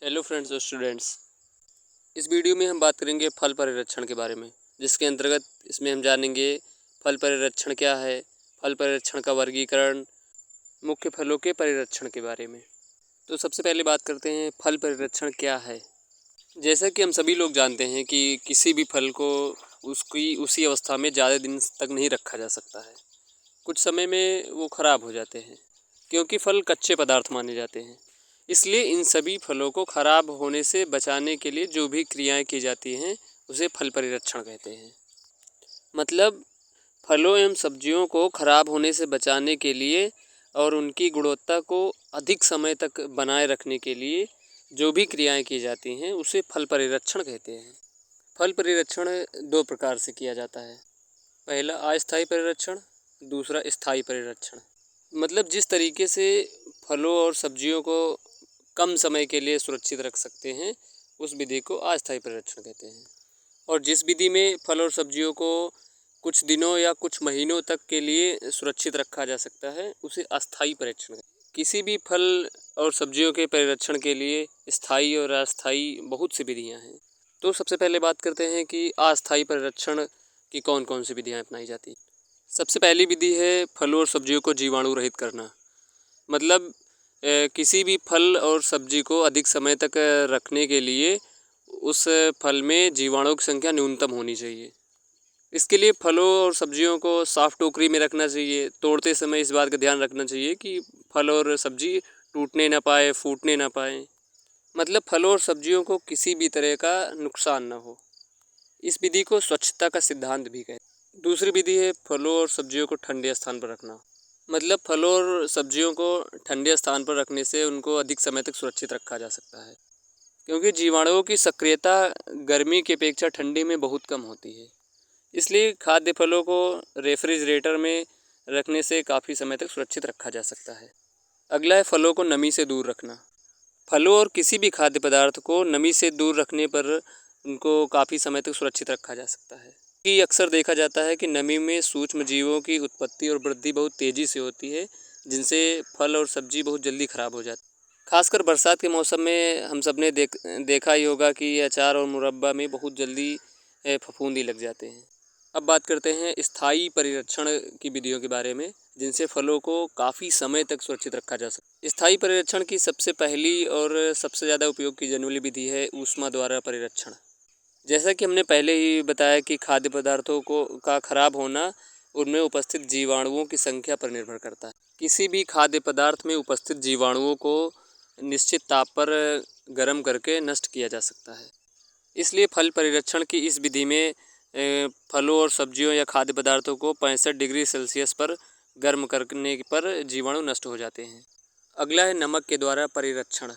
Hello friends और students. इस video में हम बात करेंगे फल परिरक्षण के बारे में, जिसके अंतर्गत इसमें हम जानेंगे फल परिरक्षण क्या है, फल परिरक्षण का वर्गीकरण, मुख्य फलों के परिरक्षण के बारे में। तो सबसे पहले बात करते हैं फल परिरक्षण क्या है। जैसा कि हम सभी लोग जानते हैं कि किसी भी फल को उसकी उसी अवस्था में ज़्यादा दिन तक नहीं रखा जा सकता है। कुछ समय में वो ख़राब हो जाते हैं क्योंकि फल कच्चे पदार्थ माने जाते हैं। इसलिए इन सभी फलों को खराब होने से बचाने के लिए जो भी क्रियाएं की जाती हैं उसे फल परिरक्षण कहते हैं। मतलब फलों एवं सब्जियों को खराब होने से बचाने के लिए और उनकी गुणवत्ता को अधिक समय तक बनाए रखने के लिए जो भी क्रियाएं की जाती हैं उसे फल परिरक्षण कहते हैं। फल परिरक्षण दो प्रकार से किया जाता है। पहला अस्थायी परिरक्षण, दूसरा स्थायी परिरक्षण। मतलब जिस तरीके से फलों और सब्जियों को कम समय के लिए सुरक्षित रख सकते हैं उस विधि को अस्थायी परिरक्षण कहते हैं। और जिस विधि में फल और सब्जियों को कुछ दिनों या कुछ महीनों तक के लिए सुरक्षित रखा जा सकता है उसे अस्थायी परिरक्षण। किसी भी फल और सब्जियों के परिरक्षण के लिए स्थायी और अस्थायी बहुत सी विधियाँ हैं। तो सबसे पहले बात करते हैं कि अस्थायी परिरक्षण की कौन कौन सी विधियाँ अपनाई जाती हैं। सबसे पहली विधि है फलों और सब्जियों को जीवाणु रहित करना। मतलब किसी भी फल और सब्जी को अधिक समय तक रखने के लिए उस फल में जीवाणुओं की संख्या न्यूनतम होनी चाहिए। इसके लिए फलों और सब्जियों को साफ टोकरी में रखना चाहिए। तोड़ते समय इस बात का ध्यान रखना चाहिए कि फल और सब्जी टूटने ना पाए, फूटने ना पाए। मतलब फलों और सब्जियों को किसी भी तरह का नुकसान ना हो। इस विधि को स्वच्छता का सिद्धांत भी कहते हैं। दूसरी विधि है फलों और सब्जियों को ठंडे स्थान पर रखना। मतलब फलों और सब्जियों को ठंडे स्थान पर रखने से उनको अधिक समय तक सुरक्षित रखा जा सकता है, क्योंकि जीवाणुओं की सक्रियता गर्मी की अपेक्षा ठंडी में बहुत कम होती है। इसलिए खाद्य फलों को रेफ्रिजरेटर में रखने से काफ़ी समय तक सुरक्षित रखा जा सकता है। अगला है फलों को नमी से दूर रखना। फलों और किसी भी खाद्य पदार्थ को नमी से दूर रखने पर उनको काफ़ी समय तक सुरक्षित रखा जा सकता है। कि अक्सर देखा जाता है कि नमी में सूक्ष्म जीवों की उत्पत्ति और वृद्धि बहुत तेज़ी से होती है, जिनसे फल और सब्जी बहुत जल्दी ख़राब हो जाती है। खासकर बरसात के मौसम में हम सब ने देखा ही होगा कि अचार और मुरब्बा में बहुत जल्दी फफूंदी लग जाते हैं। अब बात करते हैं स्थायी परिरक्षण की विधियों के बारे में, जिनसे फलों को काफ़ी समय तक सुरक्षित रखा जा सकता है। स्थायी परिरक्षण की सबसे पहली और सबसे ज़्यादा उपयोग की जाने वाली विधि है ऊष्मा द्वारा परिरक्षण। जैसा कि हमने पहले ही बताया कि खाद्य पदार्थों को का खराब होना उनमें उपस्थित जीवाणुओं की संख्या पर निर्भर करता है। किसी भी खाद्य पदार्थ में उपस्थित जीवाणुओं को निश्चित ताप पर गर्म करके नष्ट किया जा सकता है। इसलिए फल परिरक्षण की इस विधि में फलों और सब्जियों या खाद्य पदार्थों को 65 डिग्री सेल्सियस पर गर्म करने पर जीवाणु नष्ट हो जाते हैं। अगला है नमक के द्वारा परिरक्षण।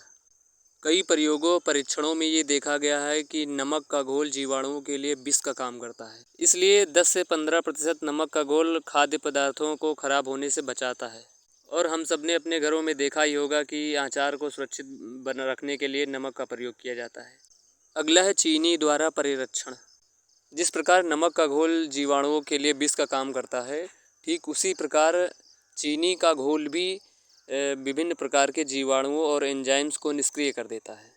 कई प्रयोगों परीक्षणों में ये देखा गया है कि नमक का घोल जीवाणुओं के लिए विष का काम करता है। इसलिए 10 से 15% नमक का घोल खाद्य पदार्थों को खराब होने से बचाता है। और हम सब ने अपने घरों में देखा ही होगा कि अचार को सुरक्षित बना रखने के लिए नमक का प्रयोग किया जाता है। अगला है चीनी द्वारा परिरक्षण। जिस प्रकार नमक का घोल जीवाणुओं के लिए विष का काम करता है, ठीक उसी प्रकार चीनी का घोल भी विभिन्न प्रकार के जीवाणुओं और एंजाइम्स को निष्क्रिय कर देता है।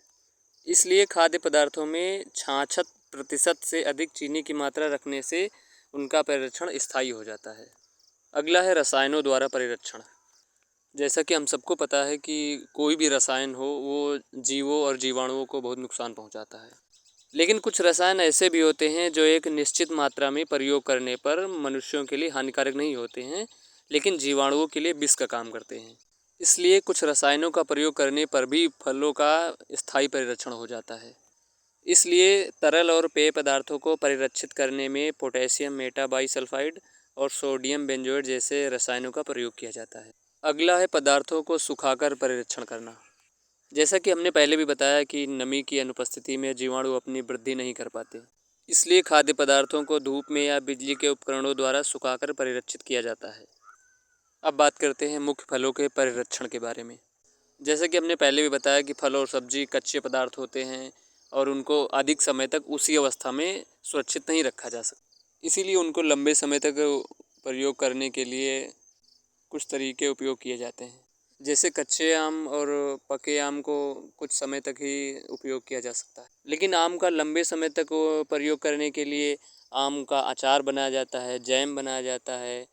इसलिए खाद्य पदार्थों में 66% से अधिक चीनी की मात्रा रखने से उनका परिरक्षण स्थायी हो जाता है। अगला है रसायनों द्वारा परिरक्षण। जैसा कि हम सबको पता है कि कोई भी रसायन हो वो जीवों और जीवाणुओं को बहुत नुकसान पहुंचाता है। लेकिन कुछ रसायन ऐसे भी होते हैं जो एक निश्चित मात्रा में प्रयोग करने पर मनुष्यों के लिए हानिकारक नहीं होते हैं, लेकिन जीवाणुओं के लिए विष का काम करते हैं। इसलिए कुछ रसायनों का प्रयोग करने पर भी फलों का स्थायी परिरक्षण हो जाता है। इसलिए तरल और पेय पदार्थों को परिरक्षित करने में पोटेशियम मेटाबाइसल्फाइड और सोडियम बेंजोएट जैसे रसायनों का प्रयोग किया जाता है। अगला है पदार्थों को सुखाकर परिरक्षण करना। जैसा कि हमने पहले भी बताया कि नमी की अनुपस्थिति में जीवाणु अपनी वृद्धि नहीं कर पाते। इसलिए खाद्य पदार्थों को धूप में या बिजली के उपकरणों द्वारा सुखाकर परिरक्षित किया जाता है। अब बात करते हैं मुख्य फलों के परिरक्षण के बारे में। जैसा कि हमने पहले भी बताया कि फल और सब्जी कच्चे पदार्थ होते हैं और उनको अधिक समय तक उसी अवस्था में सुरक्षित नहीं रखा जा सकता। इसीलिए उनको लंबे समय तक प्रयोग करने के लिए कुछ तरीके उपयोग किए जाते हैं। जैसे कच्चे आम और पके आम को कुछ समय तक ही उपयोग किया जा सकता है, लेकिन आम का लंबे समय तक प्रयोग करने के लिए आम का अचार बनाया जाता है, जैम बनाया जाता है,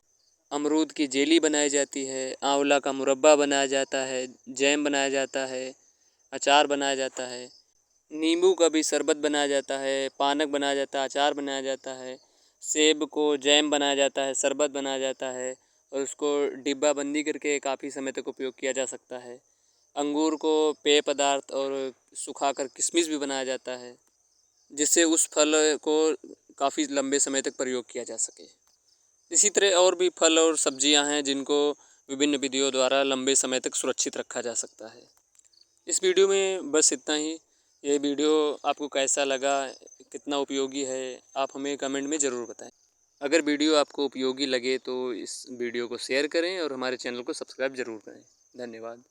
अमरूद की जेली बनाई जाती है, आंवला का मुरब्बा बनाया जाता है, जैम बनाया जाता है, अचार बनाया जाता है, नींबू का भी शरबत बनाया जाता है, पानक बनाया जाता है, अचार बनाया जाता है, सेब को जैम बनाया जाता है, शरबत बनाया जाता है और उसको डिब्बा बंदी करके काफ़ी समय तक उपयोग किया जा सकता है। अंगूर को पेय पदार्थ और सुखाकर किशमिश भी बनाया जाता है, जिससे उस फल को काफ़ी लंबे समय तक प्रयोग किया जा सके। इसी तरह और भी फल और सब्जियां हैं जिनको विभिन्न विधियों द्वारा लंबे समय तक सुरक्षित रखा जा सकता है। इस वीडियो में बस इतना ही। ये वीडियो आपको कैसा लगा, कितना उपयोगी है, आप हमें कमेंट में ज़रूर बताएं। अगर वीडियो आपको उपयोगी लगे तो इस वीडियो को शेयर करें और हमारे चैनल को सब्सक्राइब ज़रूर करें। धन्यवाद।